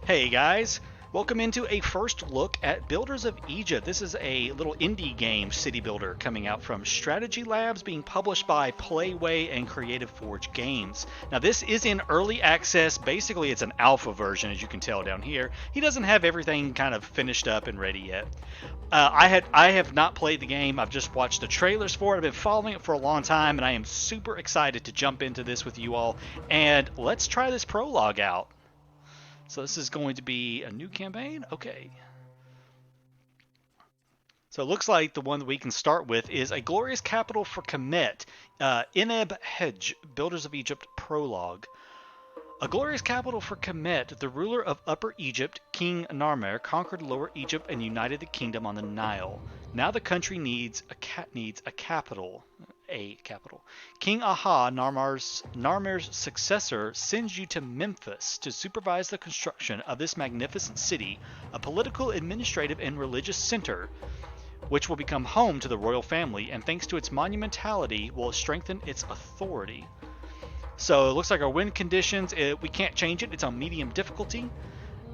Hey guys, welcome into a first look at Builders of Egypt. This is a little indie game city builder coming out from Strategy Labs, being published by Playway and Creative Forge Games. Now this is in early access. Basically it's an alpha version, as you can tell down here. He doesn't have everything kind of finished up and ready yet. I have not played the game. I've just watched the trailers for it. I've been following it for a long time, and I am super excited to jump into this with you all. And let's try this prologue out. So this is going to be a new campaign? Okay. So it looks like the one that we can start with is A Glorious Capital for Kemet, Ineb Hedge, Builders of Egypt Prologue. A glorious capital for Kemet, the ruler of Upper Egypt, King Narmer, conquered Lower Egypt and united the kingdom on the Nile. Now the country needs a capital. A capital. King Aha, Narmer's successor, sends you to Memphis to supervise the construction of this magnificent city, a political, administrative, and religious center, which will become home to the royal family, and thanks to its monumentality, will strengthen its authority. So it looks like our win conditions, we can't change it. It's on medium difficulty.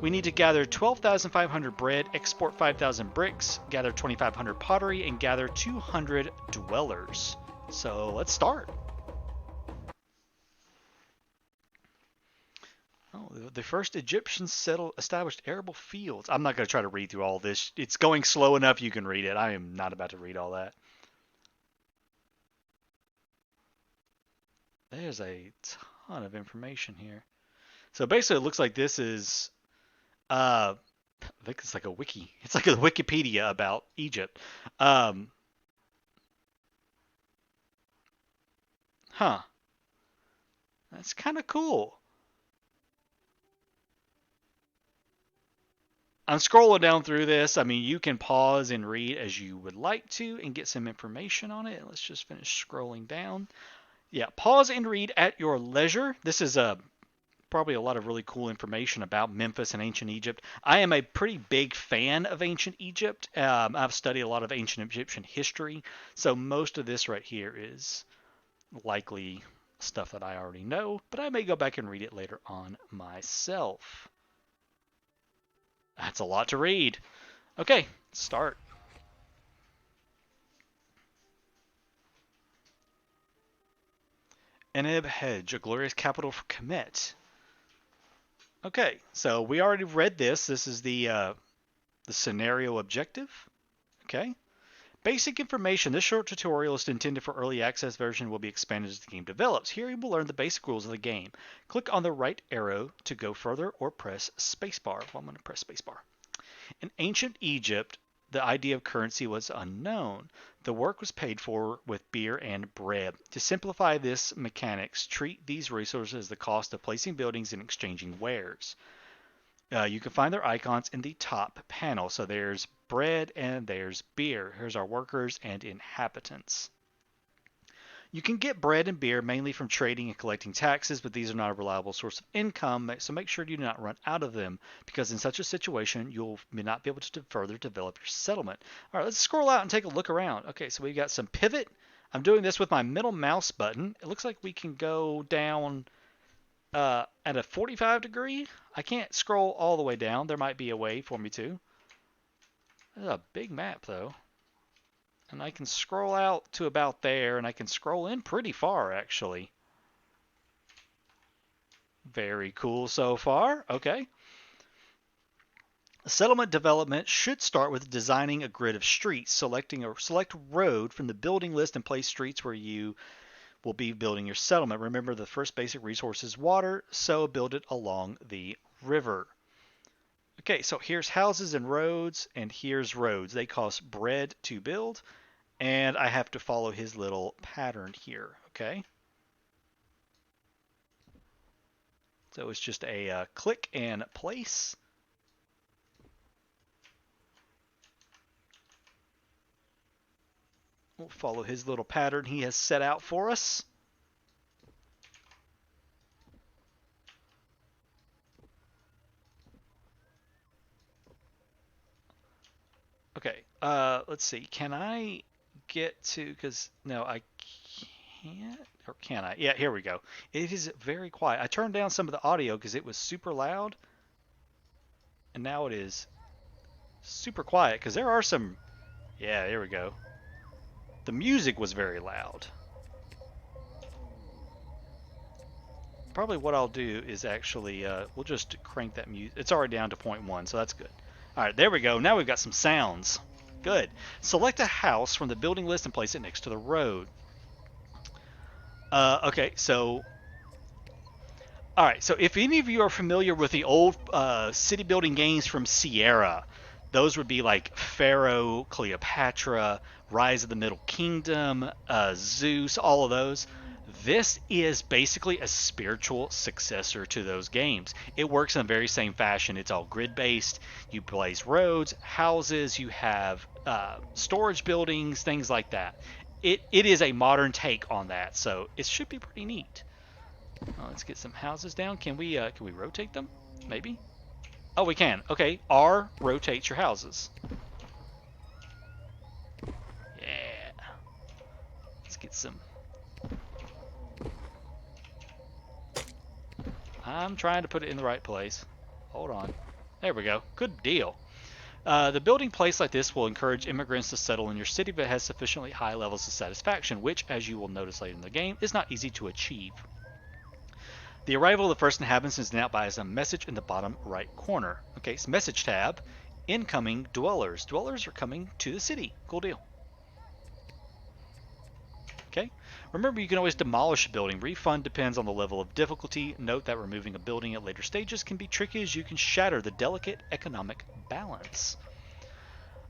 We need to gather 12,500 bread, export 5,000 bricks, gather 2,500 pottery, and gather 200 dwellers. So let's start. Oh, the first Egyptians established arable fields. I'm not going to try to read through all this. It's going slow enough you can read it. I am not about to read all that. There's a ton of information here. So basically, it looks like this is, I think it's like a wiki. It's like a Wikipedia about Egypt. Um, huh. That's kind of cool. I'm scrolling down through this. I mean, you can pause and read as you would like to and get some information on it. Let's just finish scrolling down. Yeah, pause and read at your leisure. This is probably a lot of really cool information about Memphis and ancient Egypt. I am a pretty big fan of ancient Egypt. I've studied a lot of ancient Egyptian history, so most of this right here is likely stuff that I already know, but I may go back and read it later on myself. That's a lot to read. Okay, start. Eneb Hedge, a glorious capital for Kemet. Okay, so we already read this. This is the scenario objective. Okay. Basic information. This short tutorial is intended for early access version and will be expanded as the game develops. Here you will learn the basic rules of the game. Click on the right arrow to go further or press spacebar. Well, I'm going to press spacebar. In ancient Egypt, the idea of currency was unknown. The work was paid for with beer and bread. To simplify this mechanics, treat these resources as the cost of placing buildings and exchanging wares. You can find their icons in the top panel. So there's bread and there's beer. Here's our workers and inhabitants. You can get bread and beer mainly from trading and collecting taxes, but these are not a reliable source of income, so make sure you do not run out of them, because in such a situation, you'll not be able to further develop your settlement. All right, let's scroll out and take a look around. Okay, so we've got some pivot. I'm doing this with my middle mouse button. It looks like we can go down at a 45 degree. I can't scroll all the way down. There might be a way for me to. This is a big map, though. And I can scroll out to about there, and I can scroll in pretty far, actually. Very cool so far. Okay. Settlement development should start with designing a grid of streets, select road from the building list and place streets where you will be building your settlement. Remember, the first basic resource is water, so build it along the river. Okay, so here's houses and roads, and here's roads. They cost bread to build, and I have to follow his little pattern here, okay? So it's just a click and place. We'll follow his little pattern he has set out for us. Okay, let's see. Can I get to, because no, I can't, or can I? Yeah, here we go. It is very quiet. I turned down some of the audio because it was super loud. And now it is super quiet because there are some. Yeah, there we go. The music was very loud. Probably what I'll do is actually, we'll just crank that music. It's already down to 0.1, so that's good. All right, there we go. Now we've got some sounds. Good. Select a house from the building list and place it next to the road. Okay, so all right, so if any of you are familiar with the old city building games from Sierra, those would be like Pharaoh, Cleopatra, Rise of the Middle Kingdom, Zeus, all of those. This is basically a spiritual successor to those games. It works in the very same fashion. It's all grid based. You place roads, houses, you have storage buildings, things like that. It is a modern take on that, so it should be pretty neat. Let's get some houses down. Can we rotate them? Maybe. Oh, we can. Okay, R rotates your houses. Yeah. Let's get some. I'm trying to put it in the right place. Hold on. There we go. Good deal. The building place like this will encourage immigrants to settle in your city if it has sufficiently high levels of satisfaction, which, as you will notice later in the game, is not easy to achieve. The arrival of the first inhabitants is announced by a message in the bottom right corner. Okay, so message tab, incoming dwellers. Dwellers are coming to the city. Cool deal. Okay, remember you can always demolish a building. Refund depends on the level of difficulty. Note that removing a building at later stages can be tricky as you can shatter the delicate economic balance.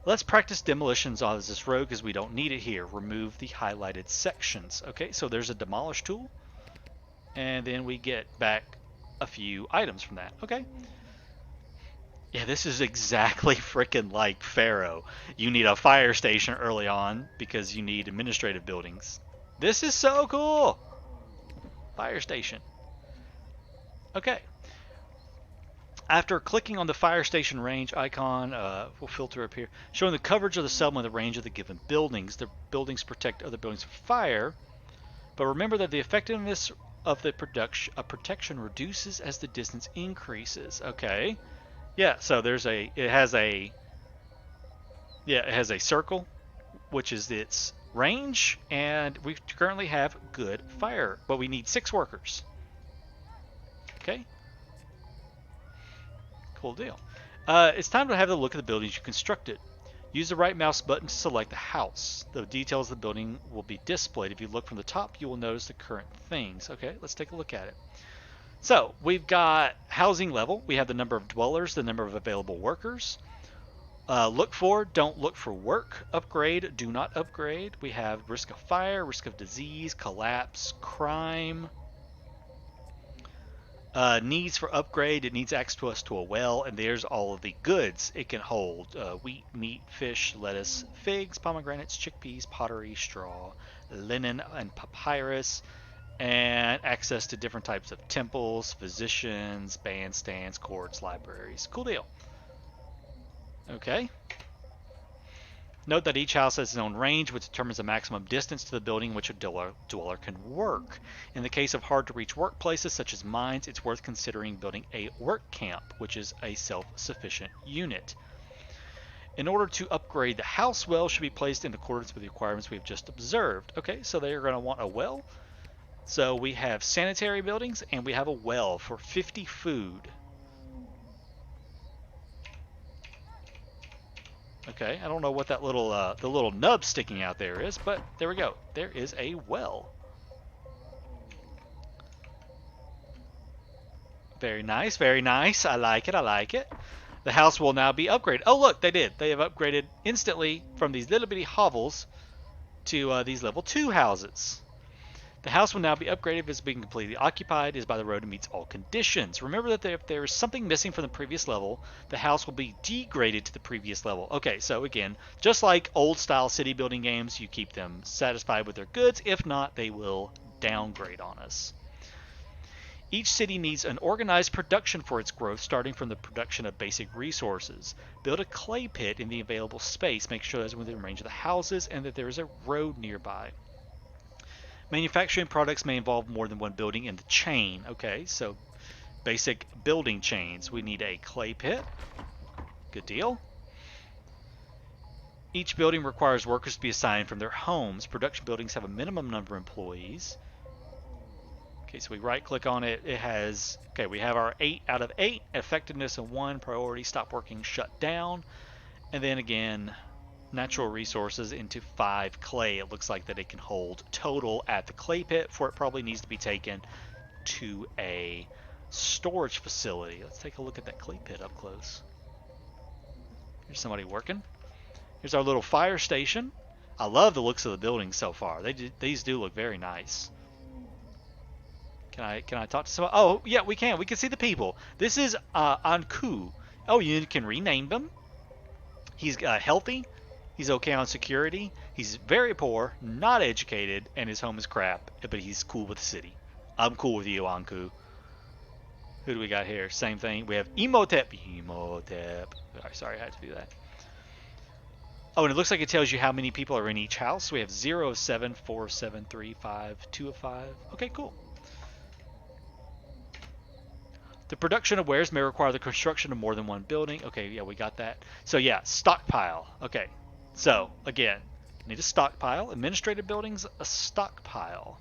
Let's practice demolitions on this road because we don't need it here. Remove the highlighted sections. Okay, so there's a demolish tool. And then we get back a few items from that. Okay. Yeah, this is exactly freaking like Pharaoh. You need a fire station early on because you need administrative buildings. This is so cool. Fire station. Okay. After clicking on the fire station range icon, we'll filter up here, showing the coverage of the settlement and the range of the given buildings. The buildings protect other buildings from fire, but remember that the effectiveness of the protection reduces as the distance increases. Okay. Yeah, so it has a circle, which is its range, and we currently have good fire, but we need 6 workers. Okay. Cool deal. It's time to have a look at the buildings you constructed. Use the right mouse button to select the house. The details of the building will be displayed. If you look from the top, you will notice the current things. Okay, let's take a look at it. So we've got housing level. We have the number of dwellers, the number of available workers. Look for, don't look for work. Upgrade, do not upgrade. We have risk of fire, risk of disease, collapse, crime. Needs for upgrade, it needs access to a well, and there's all of the goods it can hold. Wheat, meat, fish, lettuce, figs, pomegranates, chickpeas, pottery, straw, linen, and papyrus, and access to different types of temples, physicians, bandstands, courts, libraries. Cool deal. Okay. Note that each house has its own range, which determines the maximum distance to the building in which a dweller can work. In the case of hard-to-reach workplaces such as mines, it's worth considering building a work camp, which is a self-sufficient unit. In order to upgrade, the house well should be placed in accordance with the requirements we have just observed. Okay, so they're going to want a well. So we have sanitary buildings, and we have a well for 50 food. Okay, I don't know what that little the little nub sticking out there is, but there we go. There is a well. Very nice, very nice. I like it, I like it. The house will now be upgraded. Oh, look, they did. They have upgraded instantly from these little bitty hovels to these level 2 houses. The house will now be upgraded if it's being completely occupied, is by the road, and meets all conditions. Remember that if there is something missing from the previous level, the house will be degraded to the previous level. Okay, so again, just like old-style city building games, you keep them satisfied with their goods. If not, they will downgrade on us. Each city needs an organized production for its growth, starting from the production of basic resources. Build a clay pit in the available space. Make sure that's within range of the houses and that there is a road nearby. Manufacturing products may involve more than one building in the chain. Okay, so basic building chains. We need a clay pit. Good deal. Each building requires workers to be assigned from their homes. Production buildings have a minimum number of employees. Okay, so we right click on it. It has, okay, we have our 8 out of 8, effectiveness of 1, priority, stop working, shut down. And then again, natural resources into 5 clay. It looks like that it can hold total at the clay pit, for it probably needs to be taken to a storage facility. Let's take a look at that clay pit up close. Here's somebody working. Here's our little fire station. I love the looks of the buildings so far. These do look very nice. Can I talk to someone? Oh, yeah, we can. We can see the people. This is Anku. Oh, you can rename them. He's healthy. He's okay on security. He's very poor, not educated, and his home is crap, but he's cool with the city. I'm cool with you, Anku. Who do we got here? Same thing. We have Emotep. Emotep. Sorry, I had to do that. Oh, and it looks like it tells you how many people are in each house. We have 0 of 7, 4 of 7, 3, 5, 2 of 5. Okay, cool. The production of wares may require the construction of more than one building. Okay, yeah, we got that. So yeah, stockpile. Okay, so again, need a stockpile. Administrative buildings, a stockpile.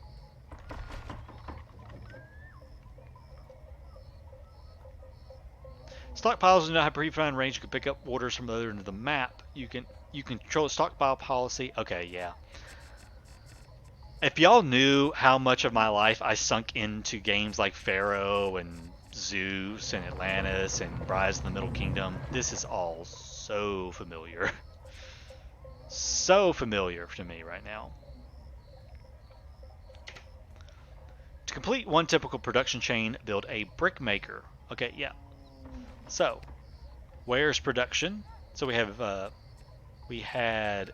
Stockpiles do not have predefined range. You can pick up orders from the other end of the map. You can control the stockpile policy. Okay, yeah. If y'all knew how much of my life I sunk into games like Pharaoh and Zeus and Atlantis and Rise of the Middle Kingdom, this is all so familiar. So familiar to me right now. To complete one typical production chain, build a brick maker. Okay, yeah. So, where's production? So we have, we had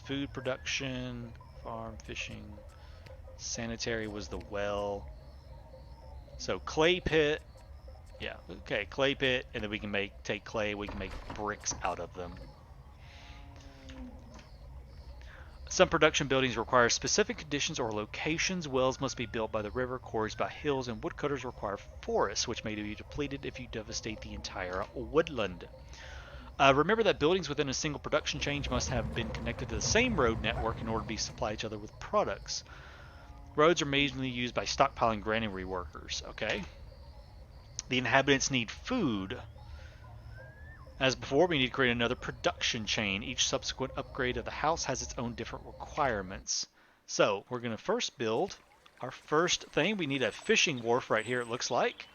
food production, farm, fishing, sanitary was the well. So clay pit, yeah, okay, clay pit, and then we can take clay, we can make bricks out of them. Some production buildings require specific conditions or locations. Wells must be built by the river, quarries by hills, and woodcutters require forests, which may be depleted if you devastate the entire woodland. Remember that buildings within a single production chain must have been connected to the same road network in order to supply each other with products. Roads are mainly used by stockpiling granary workers. Okay. The inhabitants need food. As before, we need to create another production chain. Each subsequent upgrade of the house has its own different requirements. So, we're going to first build our first thing. We need a fishing wharf right here, it looks like.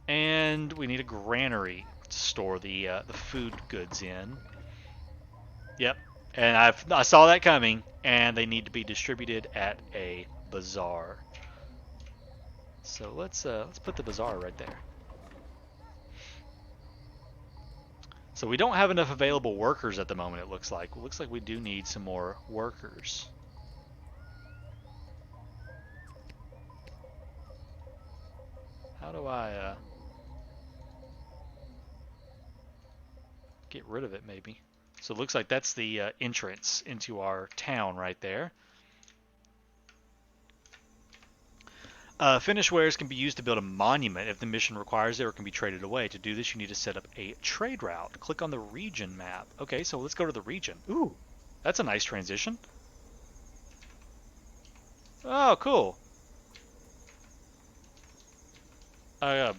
And we need a granary to store the food goods in. Yep. And I saw that coming, and they need to be distributed at a bazaar. So let's put the bazaar right there. So we don't have enough available workers at the moment, it looks like. It looks like we do need some more workers. How do I get rid of it, maybe? So it looks like that's the entrance into our town right there. Finished wares can be used to build a monument if the mission requires it or can be traded away. To do this, you need to set up a trade route. Click on the region map. Okay, so let's go to the region. Ooh, that's a nice transition. Oh, cool. Okay.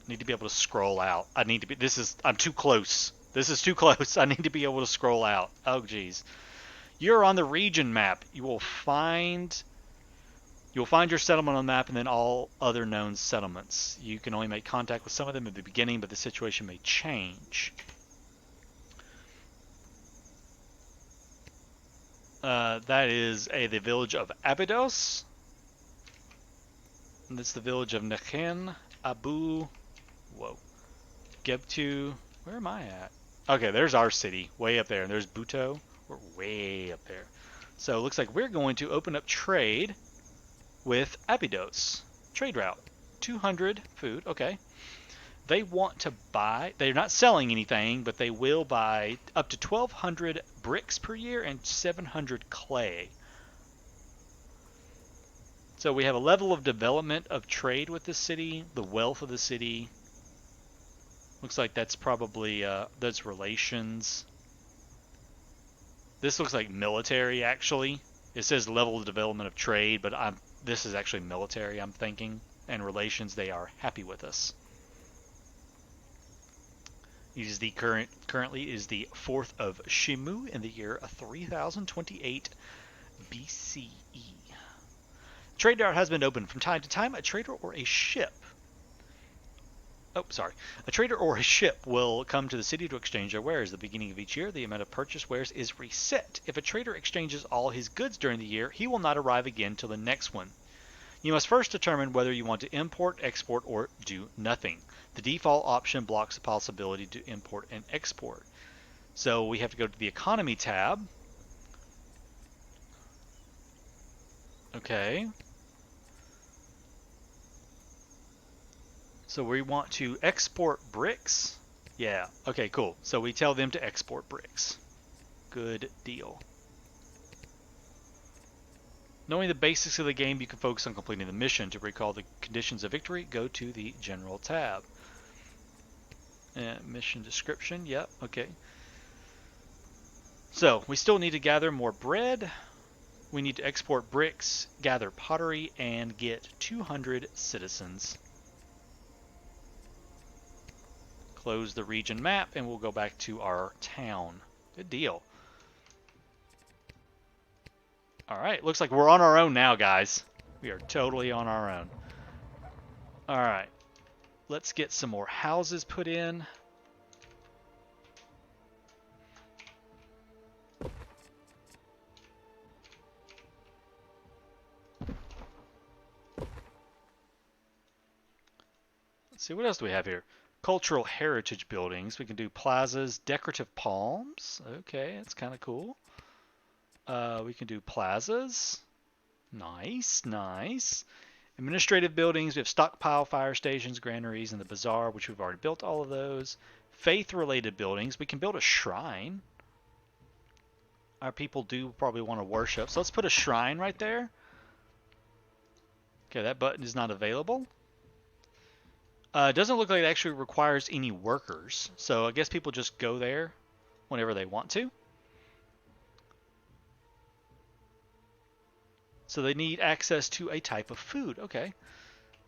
Need to be able to scroll out. I'm too close. This is too close. I need to be able to scroll out. Oh, geez. You're on the region map. You'll find your settlement on the map and then all other known settlements. You can only make contact with some of them at the beginning, but the situation may change. That is the village of Abydos. And that's the village of Nekhen, Abu, Gebtu. Where am I at? Okay, there's our city, way up there. And there's Buto. We're way up there. So it looks like we're going to open up trade with Abydos. Trade route. 200 food. Okay. They want to buy, they're not selling anything, but they will buy up to 1,200 bricks per year and 700 clay. So we have a level of development of trade with this city, the wealth of the city. Looks like that's probably those relations. This looks like military actually. It says level of development of trade, but this is actually military, I'm thinking, and relations. They are happy with us. It is currently is the 4th of Shimu in the year 3028 BCE. Trade route has been opened from time to time. A trader or a ship. A trader or a ship will come to the city to exchange their wares. At the beginning of each year, the amount of purchased wares is reset. If a trader exchanges all his goods during the year, he will not arrive again till the next one. You must first determine whether you want to import, export, or do nothing. The default option blocks the possibility to import and export. So we have to go to the economy tab. Okay. So we want to export bricks. Yeah. Okay, cool. So we tell them to export bricks. Good deal. Knowing the basics of the game, you can focus on completing the mission. To recall the conditions of victory, go to the General tab. Mission description, yep, okay. So, we still need to gather more bread. We need to export bricks, gather pottery, and get 200 citizens. Close the region map, and we'll go back to our town. Good deal. Alright, looks like we're on our own now, guys. We are totally on our own. Alright, let's get some more houses put in. Let's see, what else do we have here? Cultural heritage buildings. We can do plazas, decorative palms. Okay, that's kind of cool. We can do plazas. Nice, nice. Administrative buildings. We have stockpile, fire stations, granaries, and the bazaar, which we've already built all of those. Faith-related buildings. We can build a shrine. Our people do probably want to worship. So let's put a shrine right there. Okay, that button is not available. It doesn't look like it actually requires any workers. So I guess people just go there whenever they want to. So they need access to a type of food. Okay.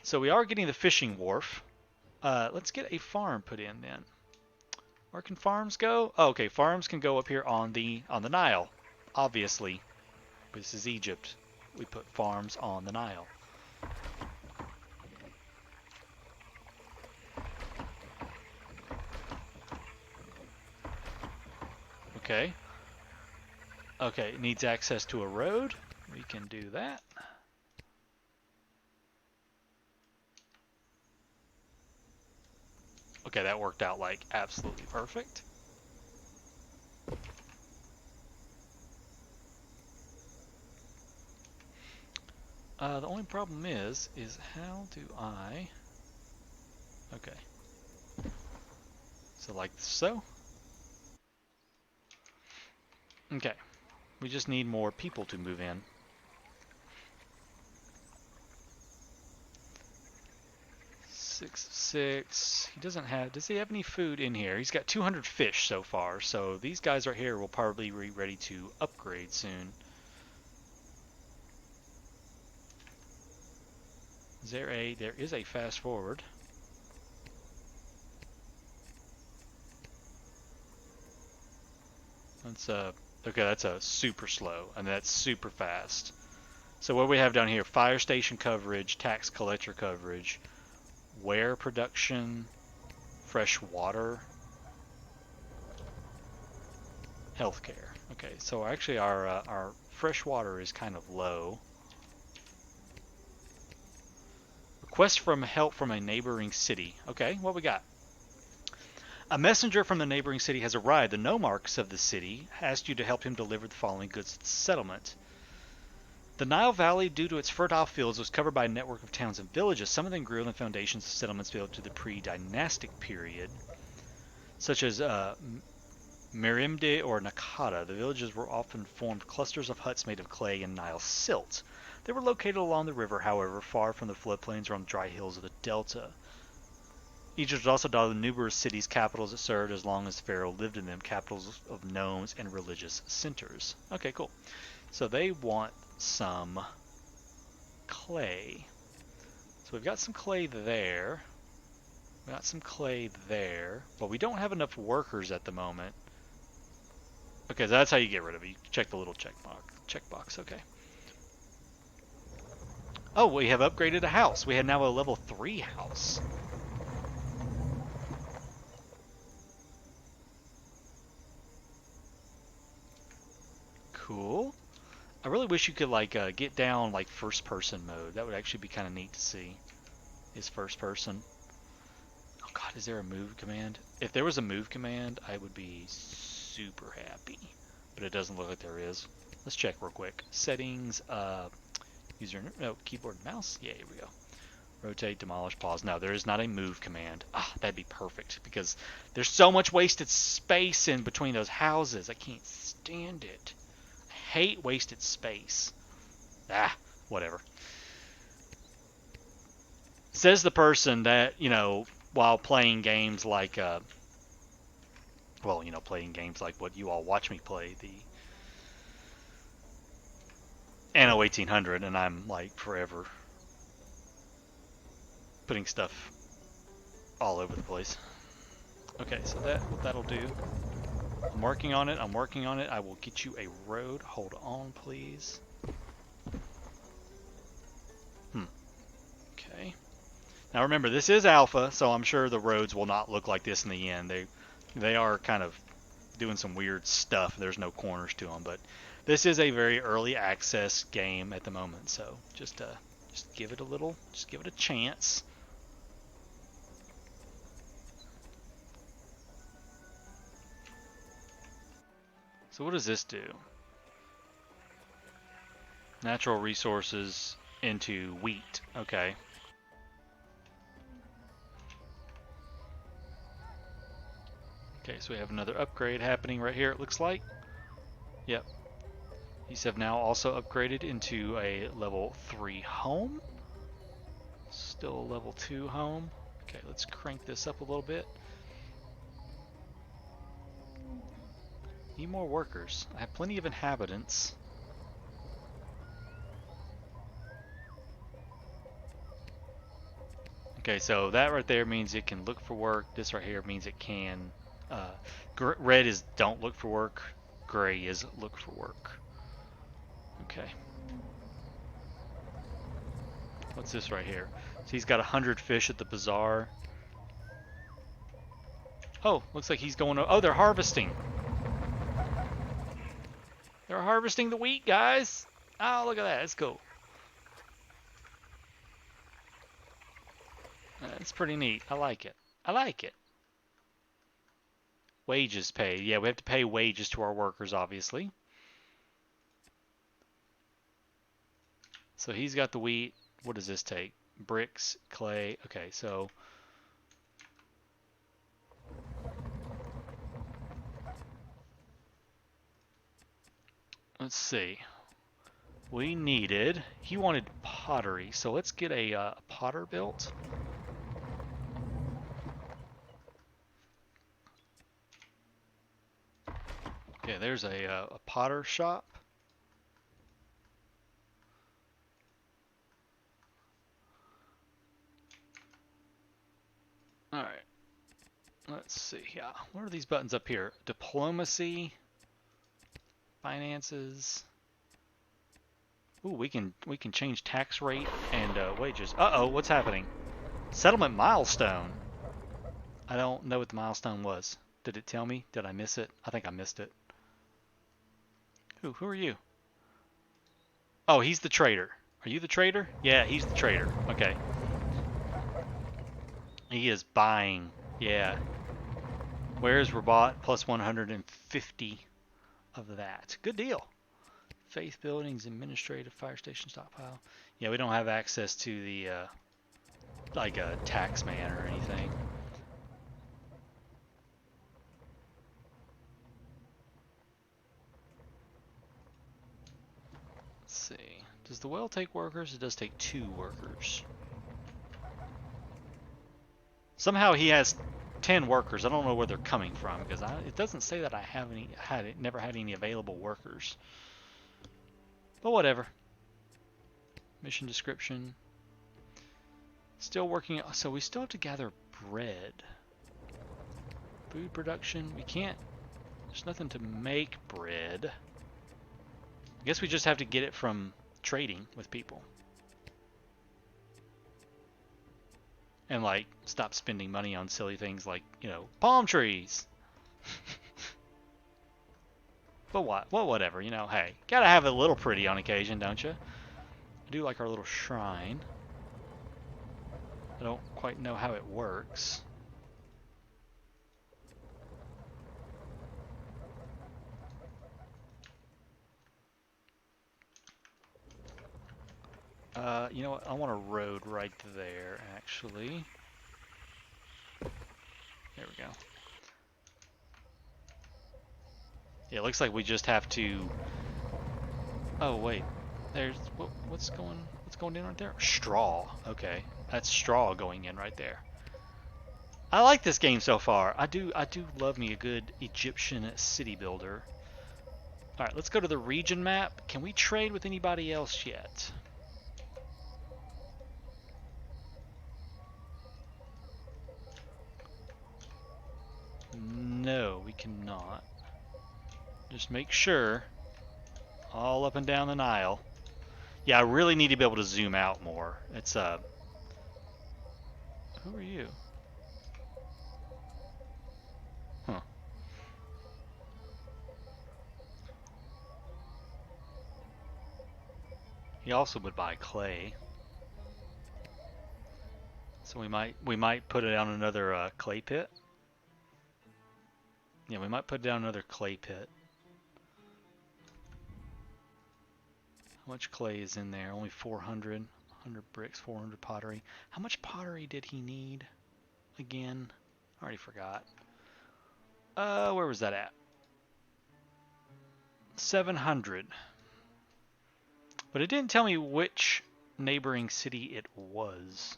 So we are getting the fishing wharf. Let's get a farm put in then. Where can farms go? Oh, okay, farms can go up here on the Nile. Obviously. This is Egypt. We put farms on the Nile. Okay. Okay, it needs access to a road. We can do that. Okay, that worked out like absolutely perfect. The only problem is how do I... Okay. So like so. Okay. We just need more people to move in. Six. He doesn't have... Does he have any food in here? He's got 200 fish so far, so these guys right here will probably be ready to upgrade soon. There is a fast forward. That's okay, that's a super slow, and that's super fast. So what we have down here, fire station coverage, tax collector coverage, ware production, fresh water, healthcare. Okay, so actually our fresh water is kind of low. Request from help from a neighboring city. Okay, what we got? A messenger from the neighboring city has arrived. The nomarchs of the city asked you to help him deliver the following goods to the settlement. The Nile Valley, due to its fertile fields, was covered by a network of towns and villages. Some of them grew on the foundations of settlements built to the pre-dynastic period, such as Merimde or Nakata. The villages were often formed clusters of huts made of clay and Nile silt. They were located along the river, however, far from the floodplains or on the dry hills of the delta. Egypt was also dotted with numerous cities, capitals that served as long as Pharaoh lived in them, capitals of nomes and religious centers. Okay, cool. So they want some clay. So we've got some clay there. We got some clay there, but we don't have enough workers at the moment. Okay, so that's how you get rid of it. You check the little checkbox. Okay. Oh, we have upgraded a house. We have now a level 3 house. Cool. I really wish you could like get down like first person mode. That would actually be kind of neat to see. Is first person. Oh god, is there a move command? If there was a move command, I would be super happy. But it doesn't look like there is. Let's check real quick. Settings, keyboard and mouse. Yeah, here we go. Rotate, demolish, pause. No, there is not a move command. Ah, that'd be perfect because there's so much wasted space in between those houses. I can't stand it. I hate wasted space. Ah, whatever. Says the person that, while playing games like, playing games like what you all watch me play, the Anno 1800, and I'm like forever putting stuff all over the place. Okay, so that'll do. I'm working on it. I will get you a road. Hold on, please. Okay. Now remember, this is alpha, so I'm sure the roads will not look like this in the end. They are kind of doing some weird stuff. There's no corners to them, but this is a very early access game at the moment, so just give it a chance. So what does this do? Natural resources into wheat. Okay. Okay, so we have another upgrade happening right here, it looks like. Yep. These have now also upgraded into a level 3 home. Still a level 2 home. Okay, let's crank this up a little bit. Need more workers. I have plenty of inhabitants. Okay, so that right there means it can look for work. This right here means it can. Red is don't look for work. Gray is look for work. Okay. What's this right here? So he's got 100 fish at the bazaar. Oh, looks like he's going. Oh, they're harvesting. They're harvesting the wheat, guys. Oh, look at that. That's cool. That's pretty neat. I like it. I like it. Wages paid. Yeah, we have to pay wages to our workers, obviously. So he's got the wheat. What does this take? Bricks, clay. Okay, so let's see. He wanted pottery, so let's get a potter built. Okay, there's a potter shop. All right. Let's see. Yeah, what are these buttons up here? Diplomacy, finances. Ooh, we can change tax rate and wages. Uh-oh, what's happening? Settlement milestone. I don't know what the milestone was. Did it tell me? Did I miss it? I think I missed it. Who are you? Oh, he's the trader. Are you the trader? Yeah, he's the trader. Okay. He is buying. Yeah. Wares were bought plus 150 of that. Good deal. Faith buildings, administrative, fire station stockpile. Yeah, we don't have access to the like a tax man or anything. Let's see. Does the well take workers? It does take 2 workers. Somehow he has 10 workers. I don't know where they're coming from because it doesn't say that I have any. Never had any available workers. But whatever. Mission description. Still working. So we still have to gather bread. Food production. We can't. There's nothing to make bread. I guess we just have to get it from trading with people. And like stop spending money on silly things like, you know, palm trees. But what? Well, whatever, you know, hey, gotta have it a little pretty on occasion, don't you? I do like our little shrine. I don't quite know how it works. You know what? I want a road right there, actually. There we go. Yeah, it looks like we just have to. Oh wait, there's what's going in right there? Straw. Okay, that's straw going in right there. I like this game so far. I do love me a good Egyptian city builder. All right, let's go to the region map. Can we trade with anybody else yet? No, we cannot. Just make sure. All up and down the Nile. Yeah, I really need to be able to zoom out more. It's Who are you? Huh. He also would buy clay. So we might put it down another clay pit. Yeah, we might put down another clay pit. How much clay is in there? Only 400. 100 bricks, 400 pottery. How much pottery did he need? Again? I already forgot. Where was that at? 700. But it didn't tell me which neighboring city it was.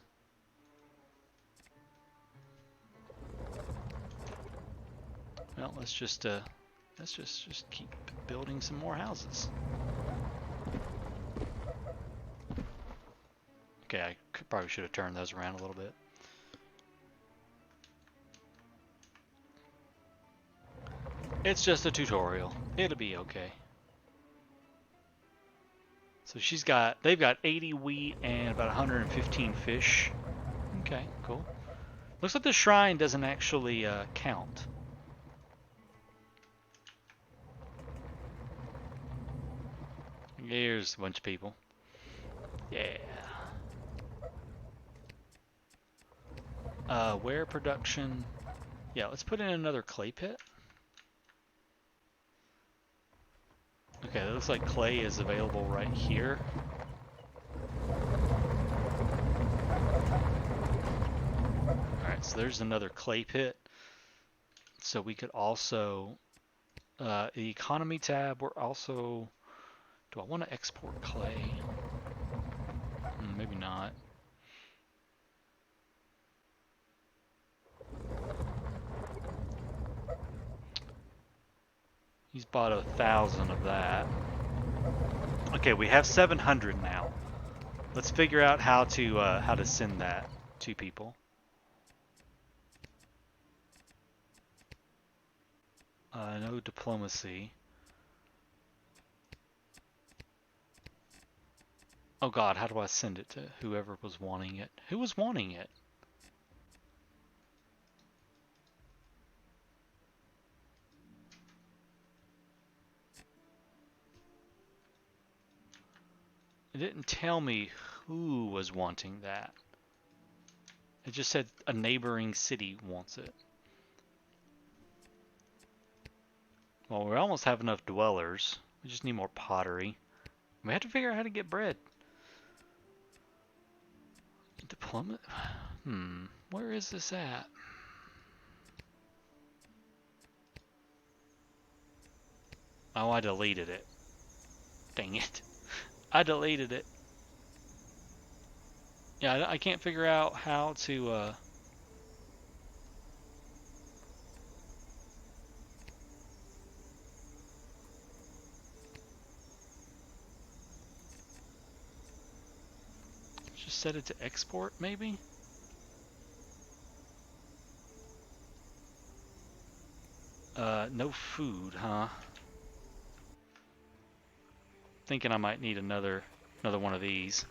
Well, let's just keep building some more houses. Okay, I probably should have turned those around a little bit. It's just a tutorial. It'll be okay. So they've got 80 wheat and about 115 fish. Okay, cool. Looks like the shrine doesn't actually count. Here's a bunch of people. Yeah. Ware production. Yeah, let's put in another clay pit. Okay, it looks like clay is available right here. Alright, so there's another clay pit. So we could also, the economy tab, we're also, do I want to export clay? Maybe not. He's bought 1,000 of that. Okay, we have 700 now. Let's figure out how to send that to people. No diplomacy. Oh God, how do I send it to whoever was wanting it? Who was wanting it? It didn't tell me who was wanting that. It just said a neighboring city wants it. Well, we almost have enough dwellers. We just need more pottery. We have to figure out how to get bread. Diplomat? Where is this at? Oh, I deleted it. Dang it. I deleted it. Yeah, I can't figure out how to, just set it to export, maybe? No food, huh? Thinking I might need another one of these.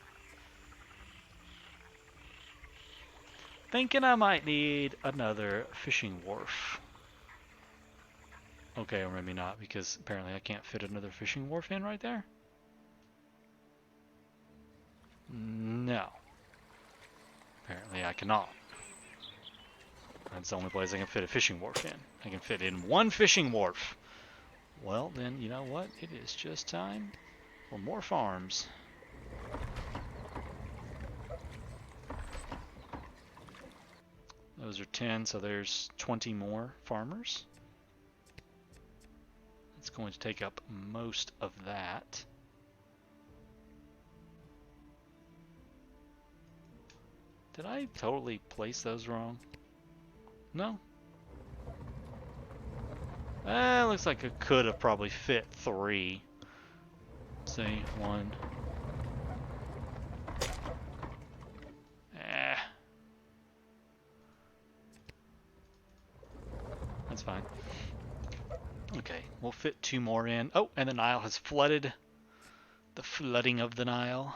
Thinking I might need another fishing wharf. Okay, or maybe not, because apparently I can't fit another fishing wharf in right there. No. Apparently I cannot. That's the only place I can fit a fishing wharf in. I can fit in one fishing wharf. Well, then, you know what? It is just time for more farms. Those are 10, so there's 20 more farmers. It's going to take up most of that. Did I totally place those wrong? No? Looks like it could have probably fit 3. Say 1. That's fine. Okay, we'll fit 2 more in. Oh, and the Nile has flooded. The flooding of the Nile.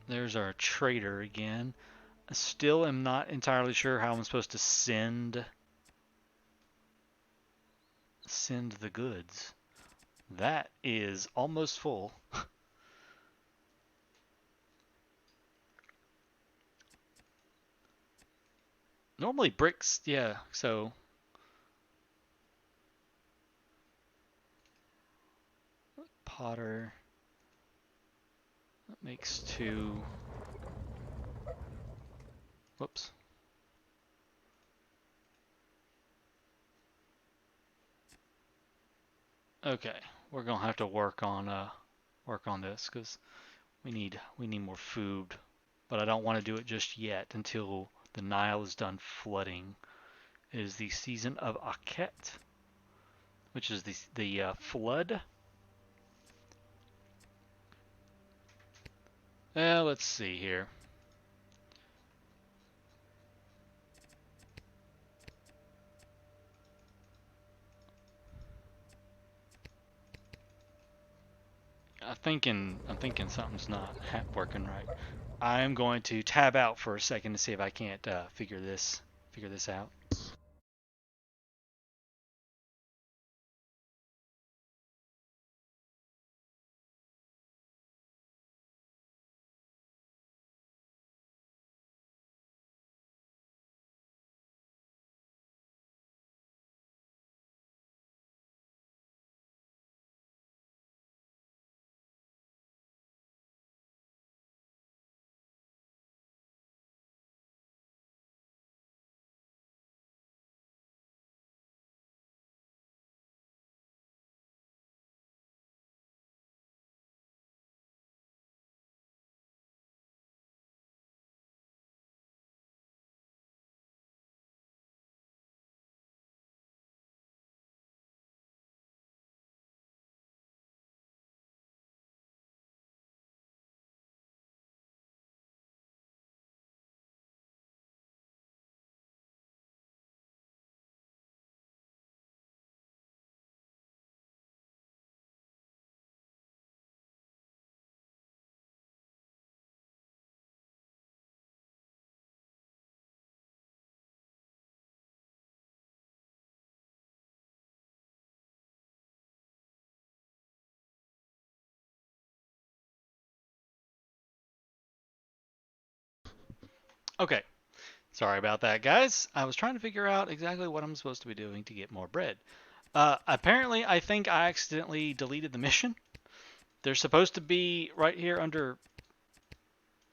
There's our trader again. I still am not entirely sure how I'm supposed to send the goods. That is almost full. Normally bricks, yeah, so Potter, that makes 2. Whoops. Okay, we're gonna have to work on this because we need more food, but I don't want to do it just yet until the Nile is done flooding. It is the season of Akhet, which is the flood. Let's see here. I'm thinking something's not working right. I'm going to tab out for a second to see if I can't figure this out. Okay, sorry about that, guys. I was trying to figure out exactly what I'm supposed to be doing to get more bread. Apparently, I think I accidentally deleted the mission. There's supposed to be right here under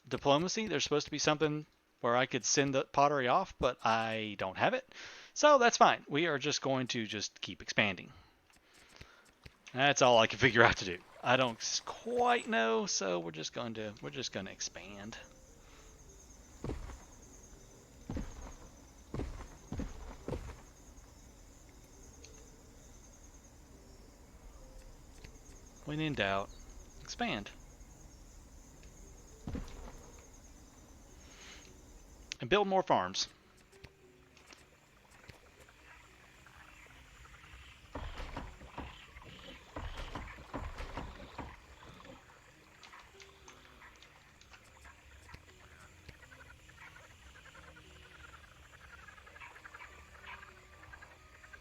diplomacy. There's supposed to be something where I could send the pottery off, but I don't have it. So that's fine. We are just going to just keep expanding. That's all I can figure out to do. I don't quite know, so we're just going to expand. When in doubt, expand. And build more farms.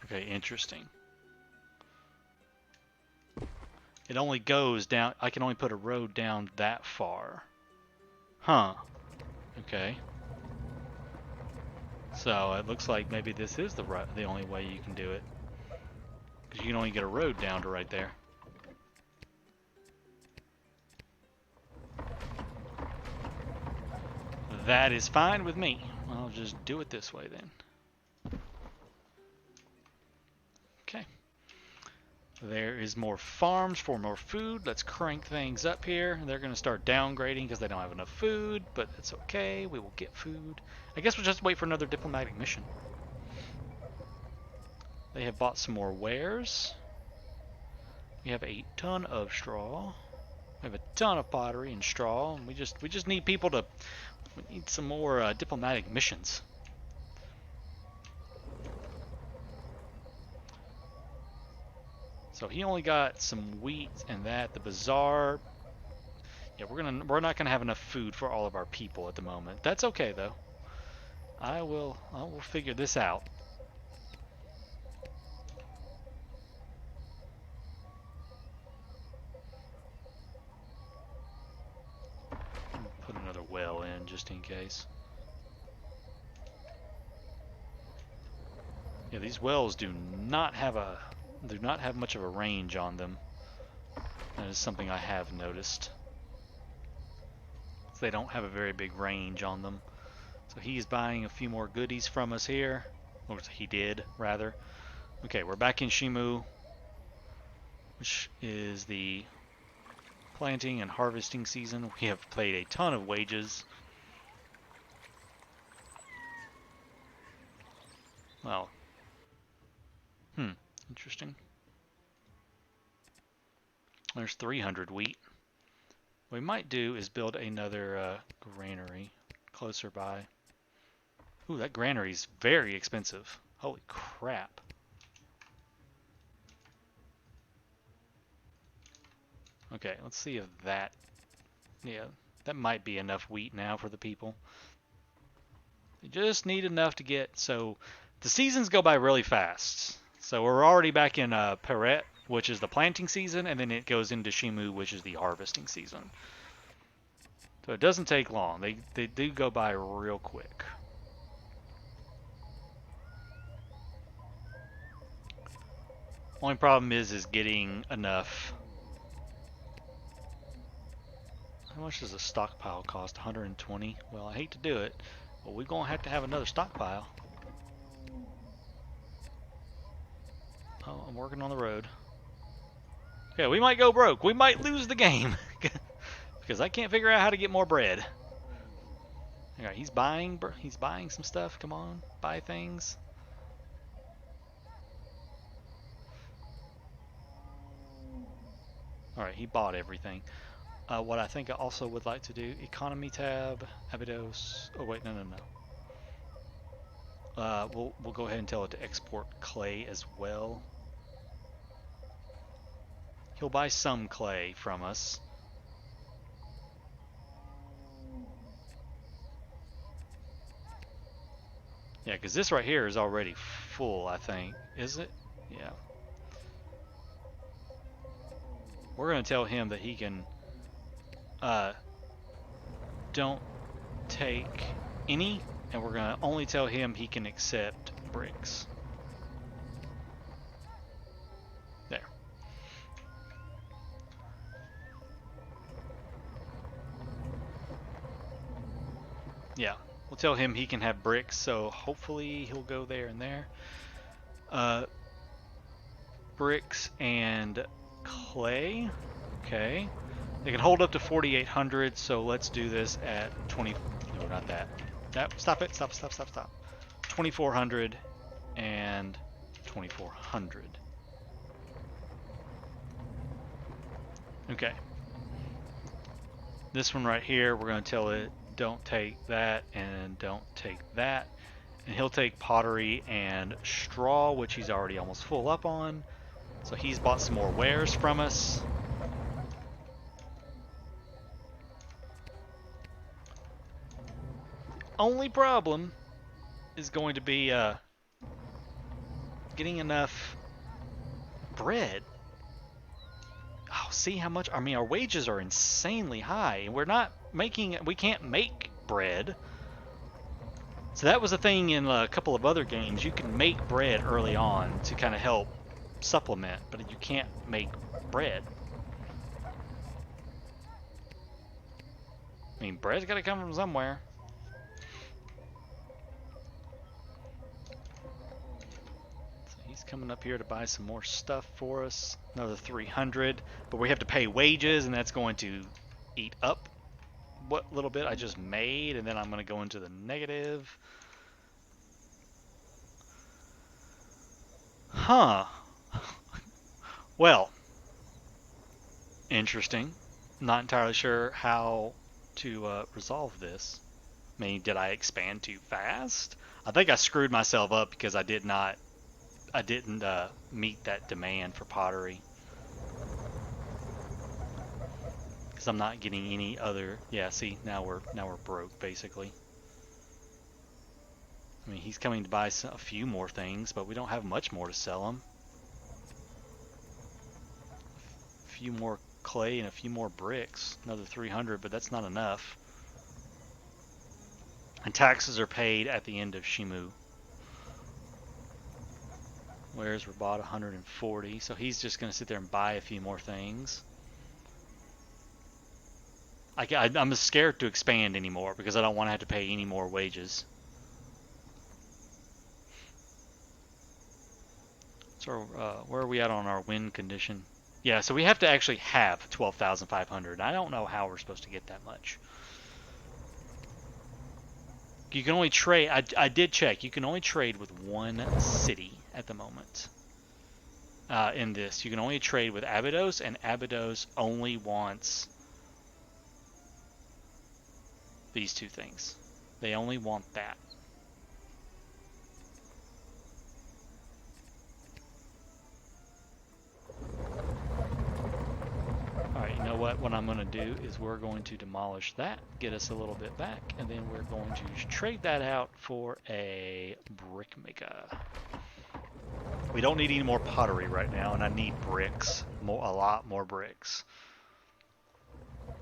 Okay, interesting. It only goes down, I can only put a road down that far. Huh. Okay. So it looks like maybe this is the only way you can do it. Because you can only get a road down to right there. That is fine with me. I'll just do it this way then. Okay. There is more farms for more food. Let's crank things up here. They're going to start downgrading because they don't have enough food, but it's okay. We will get food. I guess we'll just wait for another diplomatic mission. They have bought some more wares. We have a ton of straw. We have a ton of pottery and straw. And we just need people to. We need some more diplomatic missions. So he only got some wheat and that. The bazaar. Yeah, we're not gonna have enough food for all of our people at the moment. That's okay though. I will figure this out. Put another well in just in case. Yeah, these wells do not have much of a range on them. That is something I have noticed. So they don't have a very big range on them. So he's buying a few more goodies from us here. Or he did, rather. Okay, we're back in Shimu, which is the planting and harvesting season. We have paid a ton of wages. Well, interesting. There's 300 wheat. What we might do is build another granary closer by. Ooh, that granary's very expensive. Holy crap. Okay, let's see if that... Yeah, that might be enough wheat now for the people. They just need enough to get... So, the seasons go by really fast. So we're already back in Peret, which is the planting season, and then it goes into Shimu, which is the harvesting season. So it doesn't take long. They do go by real quick. Only problem is getting enough. How much does a stockpile cost? 120? Well, I hate to do it, but we're going to have another stockpile. Oh, I'm working on the road. Okay, we might go broke. We might lose the game. Because I can't figure out how to get more bread. Alright, he's buying some stuff. Come on, buy things. Alright, he bought everything. What I think I also would like to do, economy tab, Abydos. Oh wait, no. We'll go ahead and tell it to export clay as well. He'll buy some clay from us. Yeah, because this right here is already full, I think. Is it? Yeah. We're going to tell him that he can... don't take any, and we're going to only tell him he can accept bricks. There. Yeah. We'll tell him he can have bricks, so hopefully he'll go there and there. Bricks and clay. Okay. They can hold up to 4,800, so let's do this at 20. No, not that. Stop it. Stop, stop, stop, stop. 2,400 and 2,400. Okay. This one right here, we're going to tell it don't take that and don't take that. And he'll take pottery and straw, which he's already almost full up on. So he's bought some more wares from us. Only problem is going to be getting enough bread. Oh, see how much? I mean, our wages are insanely high. We can't make bread. So that was a thing in a couple of other games. You can make bread early on to kind of help supplement, but you can't make bread. I mean, bread's got to come from somewhere. So he's coming up here to buy some more stuff for us. Another 300, but we have to pay wages, and that's going to eat up what little bit I just made, and then I'm going to go into the negative. Huh. Well, interesting. Not entirely sure how to resolve this. I mean, did I expand too fast? I think I screwed myself up because I didn't meet that demand for pottery. Because I'm not getting any other. Yeah, see, now we're broke basically. I mean, he's coming to buy a few more things, but we don't have much more to sell him. A few more clay and a few more bricks. Another 300, but that's not enough. And taxes are paid at the end of Shimu. Wares were bought 140, so he's just going to sit there and buy a few more things. I'm scared to expand anymore because I don't want to have to pay any more wages. So where are we at on our win condition? Yeah, so we have to actually have 12,500. I don't know how we're supposed to get that much. You can only trade. I did check. You can only trade with one city at the moment. In this, you can only trade with Abydos, and Abydos only wants these two things. They only want that. Alright, you know what? What I'm going to do is we're going to demolish that, get us a little bit back, and then we're going to trade that out for a brick maker. We don't need any more pottery right now, and I need bricks. A lot more bricks.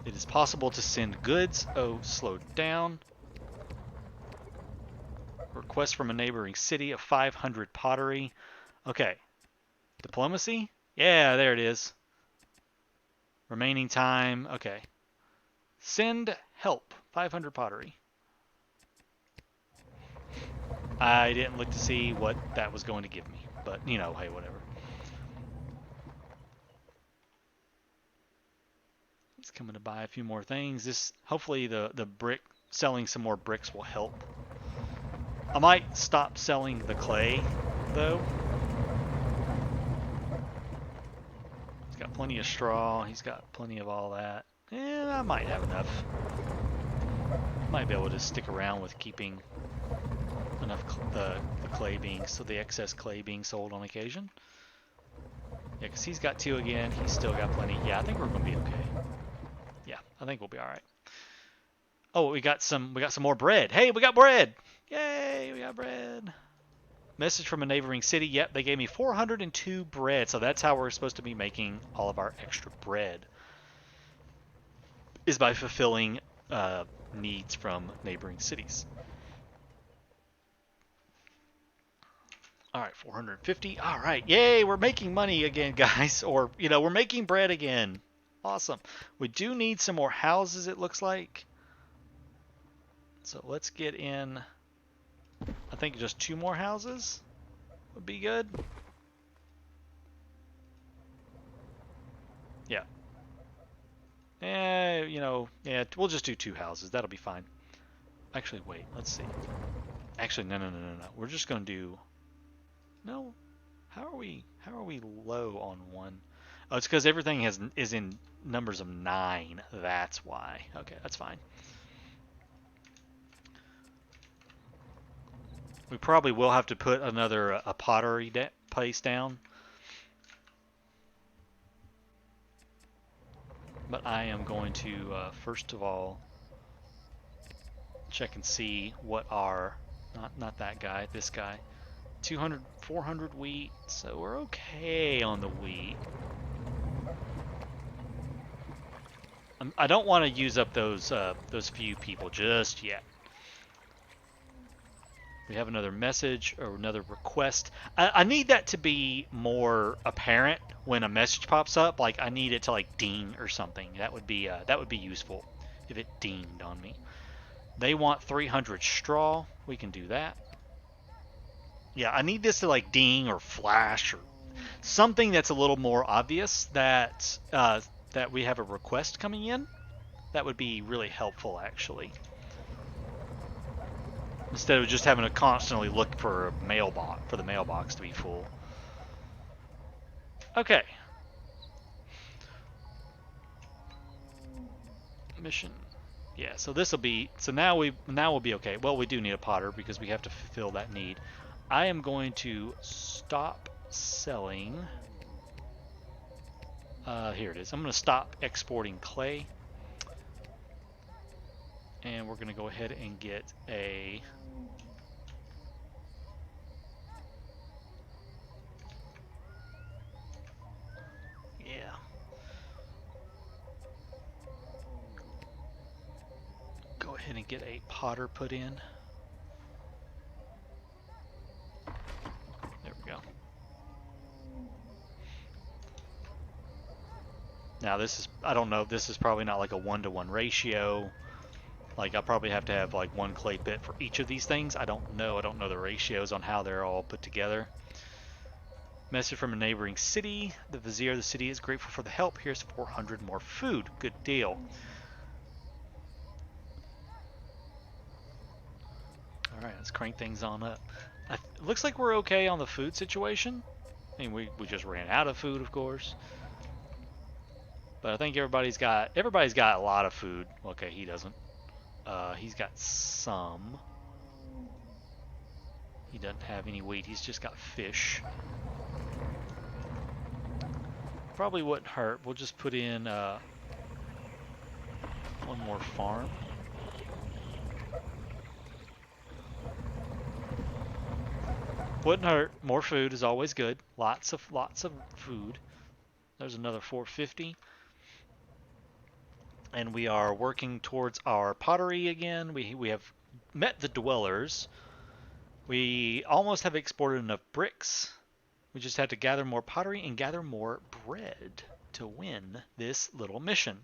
It is possible to send goods. Oh, slowed down. Request from a neighboring city of 500 pottery. Okay. Diplomacy? Yeah, there it is. Remaining time. Okay. Send help. 500 pottery. I didn't look to see what that was going to give me. But, you know, hey, whatever. He's coming to buy a few more things. Hopefully the brick, selling some more bricks will help. I might stop selling the clay, though. He's got plenty of straw. He's got plenty of all that. I might have enough. Might be able to stick around with keeping enough the clay being, so the excess clay being sold on occasion. Yeah, because he's got 2 again. He's still got plenty. Yeah, I think we're gonna be okay. Yeah, I think we'll be all right. Oh, we got some more bread. Hey, we got bread! Yay, we got bread. Message from a neighboring city. Yep, they gave me 402 bread. So that's how we're supposed to be making all of our extra bread. Is by fulfilling needs from neighboring cities. All right, 450. All right, yay, we're making money again, guys. Or, we're making bread again. Awesome. We do need some more houses, it looks like. So let's get in, I think just 2 more houses would be good. Yeah. Yeah, we'll just do 2 houses. That'll be fine. Actually, wait, let's see. Actually, no. We're just gonna do. No. How are we low on one? Oh, it's because everything is in numbers of 9. That's why. Okay, that's fine. We probably will have to put another a pottery place down. But I am going to first of all check and see what our not that guy, this guy. 200, 400 wheat, so we're okay on the wheat. I don't want to use up those few people just yet. We have another message or another request. I need that to be more apparent when a message pops up. Like I need it to like ding or something. That would be useful if it dinged on me. They want 300 straw. We can do that. Yeah, I need this to like ding or flash or something that's a little more obvious that we have a request coming in. That would be really helpful, actually. Instead of just having to constantly look for the mailbox to be full. Okay. Mission. Yeah, so this will be now we'll be okay. Well, we do need a potter because we have to fulfill that need. I am going to stop selling. Here it is. I'm going to stop exporting clay. And we're going to go ahead and get a yeah. Go ahead and get a potter put in. There we go. Now this is, I don't know, this is probably not like a 1-to-1 ratio. Like I'll probably have to have like 1 clay bit for each of these things. I don't know the ratios on how they're all put together. Message from a neighboring city. The vizier of the city is grateful for the help. Here's 400 more food. Good deal. Alright, let's crank things on up. It looks like we're okay on the food situation. I mean, we just ran out of food, of course. But I think everybody's got a lot of food. Okay, he doesn't. He's got some. He doesn't have any wheat. He's just got fish. Probably wouldn't hurt. We'll just put in one more farm. Wouldn't hurt. More food is always good. Lots of food. There's another 450. And we are working towards our pottery again. We have met the dwellers. We almost have exported enough bricks. We just had to gather more pottery and gather more bread to win this little mission.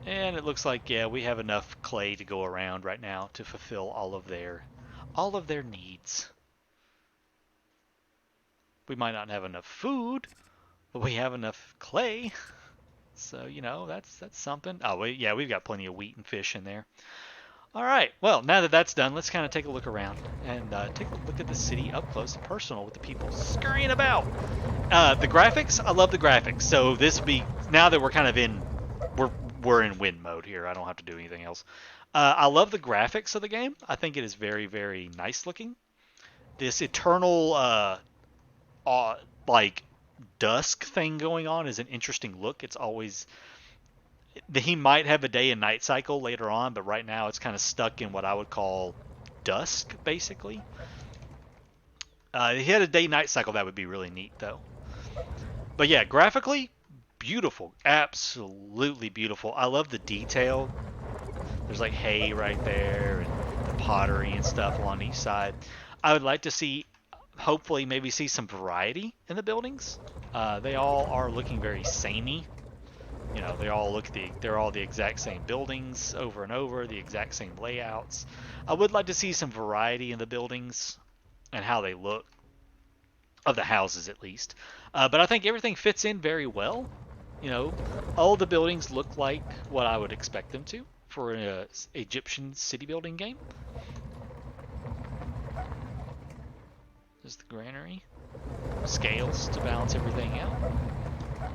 And it looks like, yeah, we have enough clay to go around right now to fulfill all of their needs. We might not have enough food, but we have enough clay. So, that's something. Oh, we've got plenty of wheat and fish in there. All right, well, now that that's done, let's kind of take a look around and take a look at the city up close and personal with the people scurrying about. The graphics, I love the graphics. So this would be, now that we're kind of in, we're in win mode here. I don't have to do anything else. I love the graphics of the game. I think it is very, very nice looking. This eternal, like, dusk thing going on is an interesting look. It's always, he might have a day and night cycle later on, but right now it's kind of stuck in what I would call dusk, basically. If he had a day-night cycle, that would be really neat, though. But yeah, graphically, beautiful. Absolutely beautiful. I love the detail. There's like hay right there, and the pottery and stuff along each side. I would like to see, hopefully, maybe see some variety in the buildings. They all are looking very samey. They all they're all the exact same buildings over and over, the exact same layouts. I would like to see some variety in the buildings and how they look. of the houses at least. But I think everything fits in very well. You know, all the buildings look like what I would expect them to for an Egyptian city building game. There's the granary. Scales to balance everything out.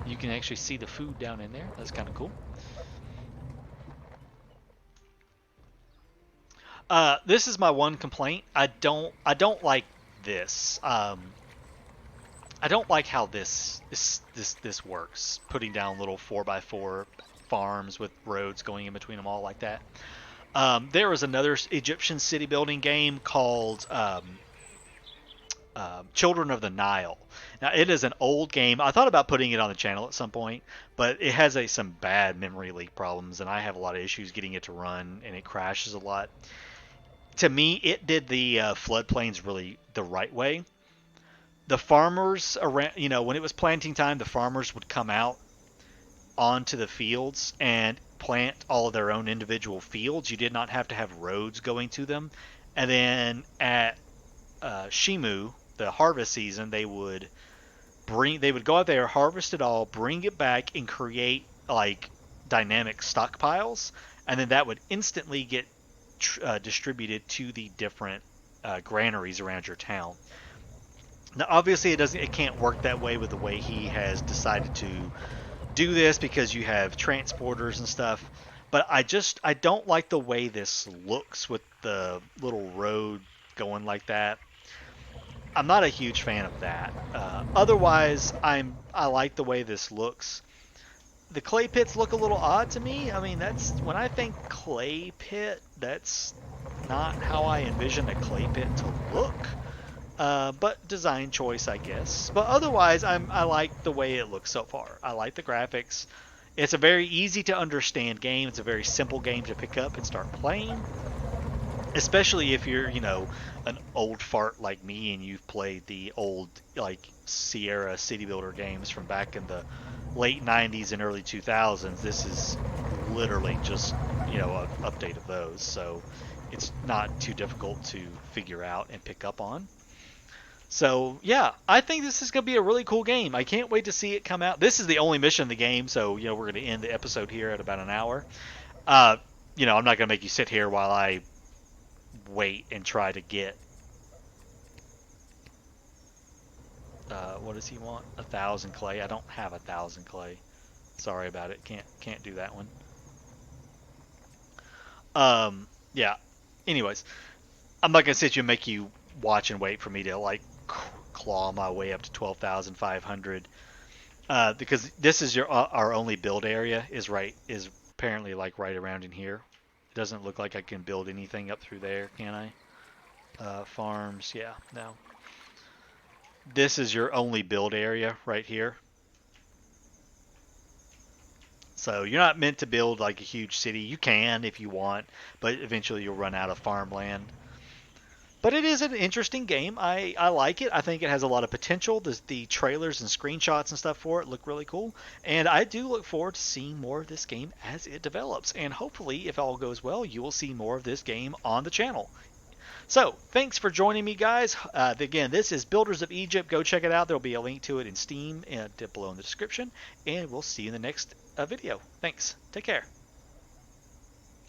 You can actually see the food down in there. That's kind of cool. This is my one complaint. I don't like this. I don't like how this works. Putting down little 4x4 farms with roads going in between them all like that. There was another Egyptian city building game called Children of the Nile. Now it is an old game. I thought about putting it on the channel at some point, but it has some bad memory leak problems, and I have a lot of issues getting it to run, and it crashes a lot. To me, it did the floodplains really the right way. The farmers around, when it was planting time, the farmers would come out onto the fields and plant all of their own individual fields. You did not have to have roads going to them. And then at Shimu, the harvest season, they would go out there, harvest it all, bring it back, and create like dynamic stockpiles, and then that would instantly get distributed to the different granaries around your town. Now, obviously, it can't work that way with the way he has decided to do this because you have transporters and stuff. But I don't like the way this looks with the little road going like that. I'm not a huge fan of that. Otherwise, I like the way this looks. The clay pits look a little odd to me. I mean, that's when I think clay pit, that's not how I envision a clay pit to look. But design choice, I guess. But otherwise, I like the way it looks so far. I like the graphics. It's a very easy to understand game. It's a very simple game to pick up and start playing. Especially if you're, an old fart like me and you've played the old like Sierra City Builder games from back in the late 90s and early 2000s. This is literally just, an update of those. So it's not too difficult to figure out and pick up on. So yeah, I think this is going to be a really cool game. I can't wait to see it come out. This is the only mission in the game, so we're going to end the episode here at about an hour. Uh, I'm not going to make you sit here while I wait and try to get. What does he want? 1,000 clay. I don't have 1,000 clay. Sorry about it. Can't do that one. Yeah. Anyways, I'm not going to sit you and make you watch and wait for me to like claw my way up to 12,500 because this is our only build area is apparently like right around in here. It doesn't look like I can build anything up through there, can I? Farms, yeah, no. This is your only build area right here. So you're not meant to build like a huge city. You can if you want, but eventually you'll run out of farmland. But it is an interesting game. I like it. I think it has a lot of potential. The trailers and screenshots and stuff for it look really cool. And I do look forward to seeing more of this game as it develops. And hopefully, if all goes well, you will see more of this game on the channel. So, thanks for joining me, guys. Again, this is Builders of Egypt. Go check it out. There will be a link to it in Steam and below in the description. And we'll see you in the next video. Thanks. Take care.